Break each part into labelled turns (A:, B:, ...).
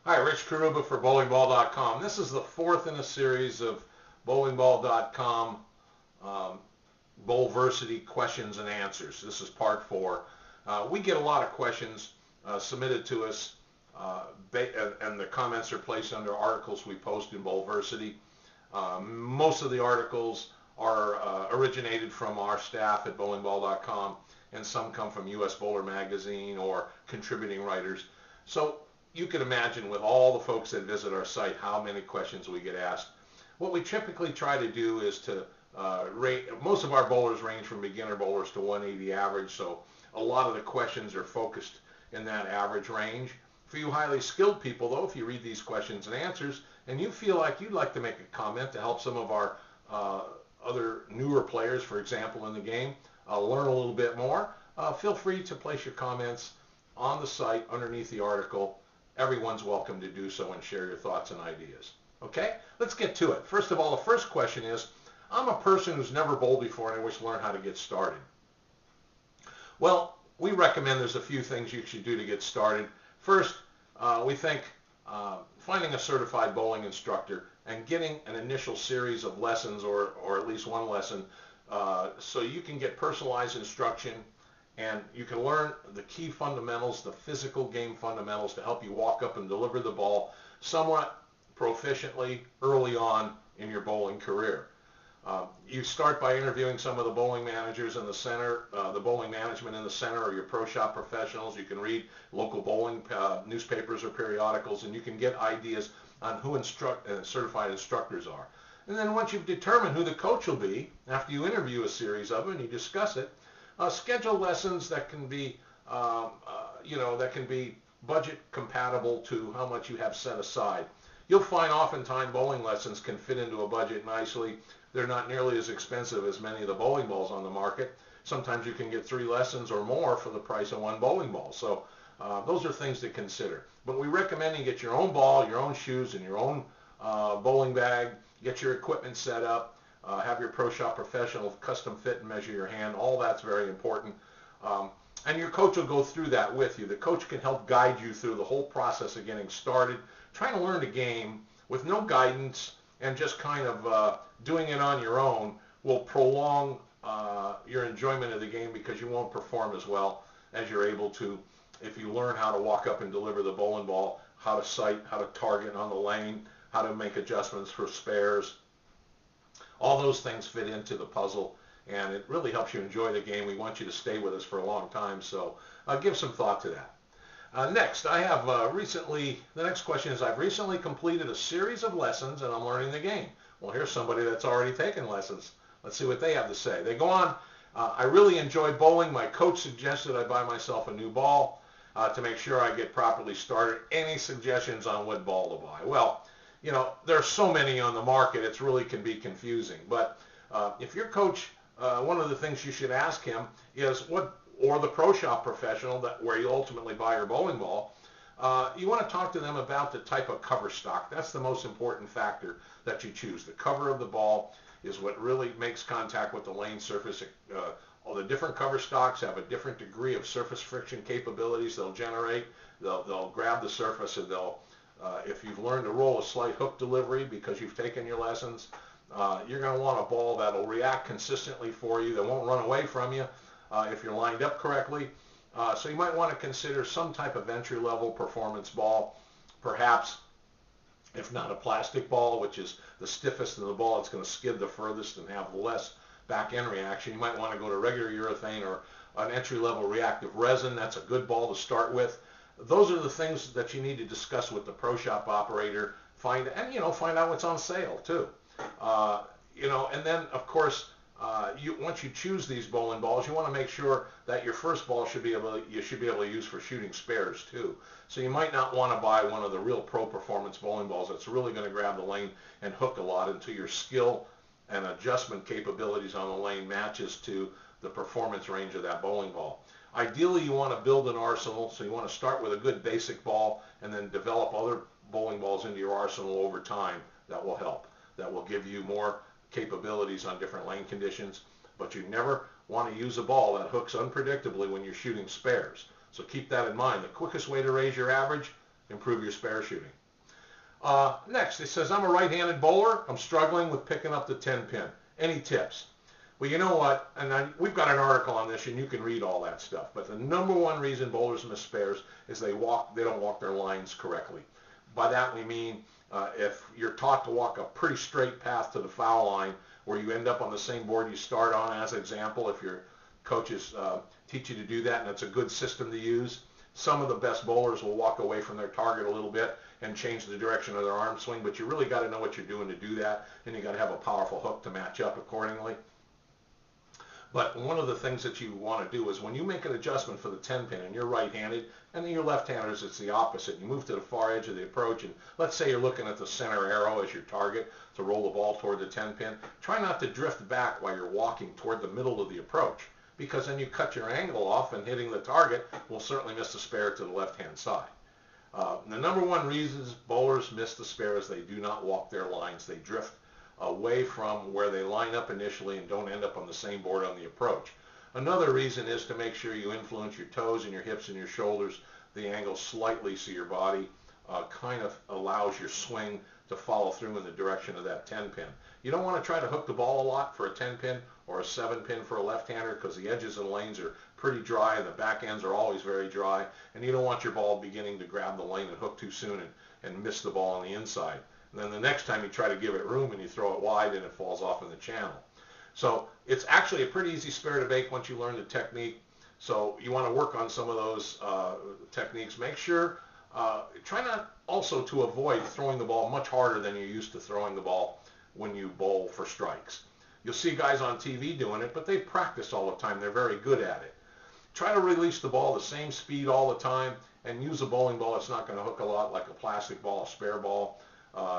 A: Hi, Rich Karuba for bowlingball.com. This is the fourth in a series of bowlingball.com BowlVersity questions and answers. This is part 4. We get a lot of questions submitted to us, and the comments are placed under articles we post in BowlVersity. Most of the articles are originated from our staff at bowlingball.com, and some come from U.S. Bowler Magazine or contributing writers. So you can imagine with all the folks that visit our site how many questions we get asked. What we typically try to do is to most of our bowlers range from beginner bowlers to 180 average, so a lot of the questions are focused in that average range. For you highly skilled people, though, if you read these questions and answers and you feel like you'd like to make a comment to help some of our other newer players, for example, in the game, learn a little bit more, feel free to place your comments on the site underneath the article. Everyone's welcome to do so and share your thoughts and ideas. Okay, let's get to it. First of all, the first question is, I'm a person who's never bowled before and I wish to learn how to get started. Well, we recommend there's a few things you should do to get started. First, we think finding a certified bowling instructor and getting an initial series of lessons or at least one lesson so you can get personalized instruction and you can learn the key fundamentals, the physical game fundamentals to help you walk up and deliver the ball somewhat proficiently early on in your bowling career. You start by interviewing some of the bowling managers in the center, the bowling management in the center, or your pro shop professionals. You can read local bowling newspapers or periodicals, and you can get ideas on who certified instructors are. And then once you've determined who the coach will be, after you interview a series of them and you discuss it, schedule lessons that can be, that can be budget compatible to how much you have set aside. You'll find oftentimes bowling lessons can fit into a budget nicely. They're not nearly as expensive as many of the bowling balls on the market. Sometimes you can get 3 lessons or more for the price of 1 bowling ball. So those are things to consider. But we recommend you get your own ball, your own shoes, and your own bowling bag. Get your equipment set up. Have your pro shop professional custom fit and measure your hand. All that's very important. And your coach will go through that with you. The coach can help guide you through the whole process of getting started. Trying to learn a game with no guidance and just kind of doing it on your own will prolong your enjoyment of the game because you won't perform as well as you're able to if you learn how to walk up and deliver the bowling ball, how to sight, how to target on the lane, how to make adjustments for spares. All those things fit into the puzzle, and it really helps you enjoy the game. We want you to stay with us for a long time, so give some thought to that. Next, I have the next question is, I've recently completed a series of lessons and I'm learning the game. Well, here's somebody that's already taken lessons. Let's see what they have to say. They go on, I really enjoy bowling. My coach suggested I buy myself a new ball to make sure I get properly started. Any suggestions on what ball to buy? Well, there are so many on the market, it really can be confusing. But if your coach, one of the things you should ask him is or the pro shop professional where you ultimately buy your bowling ball, you want to talk to them about the type of cover stock. That's the most important factor that you choose. The cover of the ball is what really makes contact with the lane surface. All the different cover stocks have a different degree of surface friction capabilities they'll generate. They'll grab the surface and they'll, if you've learned to roll a slight hook delivery because you've taken your lessons, you're going to want a ball that'll react consistently for you, that won't run away from you if you're lined up correctly. So you might want to consider some type of entry-level performance ball, perhaps, if not a plastic ball, which is the stiffest of the ball, it's going to skid the furthest and have less back-end reaction. You might want to go to regular urethane or an entry-level reactive resin. That's a good ball to start with. Those are the things that you need to discuss with the pro shop operator. Find out what's on sale too. And then of course, once you choose these bowling balls, you want to make sure that your first ball you should be able to use for shooting spares too. So you might not want to buy one of the real pro performance bowling balls that's really going to grab the lane and hook a lot until your skill and adjustment capabilities on the lane matches to the performance range of that bowling ball. Ideally, you want to build an arsenal, so you want to start with a good basic ball and then develop other bowling balls into your arsenal over time. That will help. That will give you more capabilities on different lane conditions, but you never want to use a ball that hooks unpredictably when you're shooting spares. So keep that in mind. The quickest way to raise your average, improve your spare shooting. Next, it says, I'm a right-handed bowler. I'm struggling with picking up the 10-pin. Any tips? Well, you know what, and we've got an article on this, and you can read all that stuff, but the number one reason bowlers miss spares is they don't walk their lines correctly. By that we mean if you're taught to walk a pretty straight path to the foul line where you end up on the same board you start on, as example, if your coaches teach you to do that and it's a good system to use, some of the best bowlers will walk away from their target a little bit and change the direction of their arm swing, but you really got to know what you're doing to do that, and you got to have a powerful hook to match up accordingly. But one of the things that you want to do is when you make an adjustment for the 10-pin and you're right-handed, and then you're left-handers, it's the opposite. You move to the far edge of the approach, and let's say you're looking at the center arrow as your target to roll the ball toward the 10-pin. Try not to drift back while you're walking toward the middle of the approach, because then you cut your angle off, and hitting the target will certainly miss the spare to the left-hand side. The number one reasons bowlers miss the spare is they do not walk their lines. They drift away from where they line up initially and don't end up on the same board on the approach. Another reason is to make sure you influence your toes and your hips and your shoulders, the angle slightly, so your body kind of allows your swing to follow through in the direction of that 10-pin. You don't want to try to hook the ball a lot for a 10-pin or a 7-pin for a left-hander, because the edges and lanes are pretty dry and the back ends are always very dry, and you don't want your ball beginning to grab the lane and hook too soon and miss the ball on the inside. And then the next time you try to give it room and you throw it wide and it falls off in the channel. So it's actually a pretty easy spare to bake once you learn the technique. So you want to work on some of those techniques. Make sure, try not also to avoid throwing the ball much harder than you're used to throwing the ball when you bowl for strikes. You'll see guys on TV doing it, but they practice all the time. They're very good at it. Try to release the ball the same speed all the time, and use a bowling ball that's not going to hook a lot, like a plastic ball, a spare ball,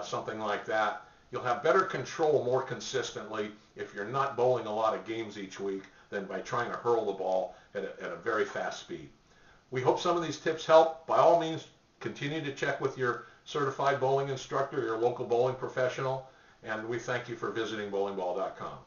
A: something like that. You'll have better control more consistently if you're not bowling a lot of games each week than by trying to hurl the ball at a very fast speed. We hope some of these tips help. By all means, continue to check with your certified bowling instructor, your local bowling professional, and we thank you for visiting bowlingball.com.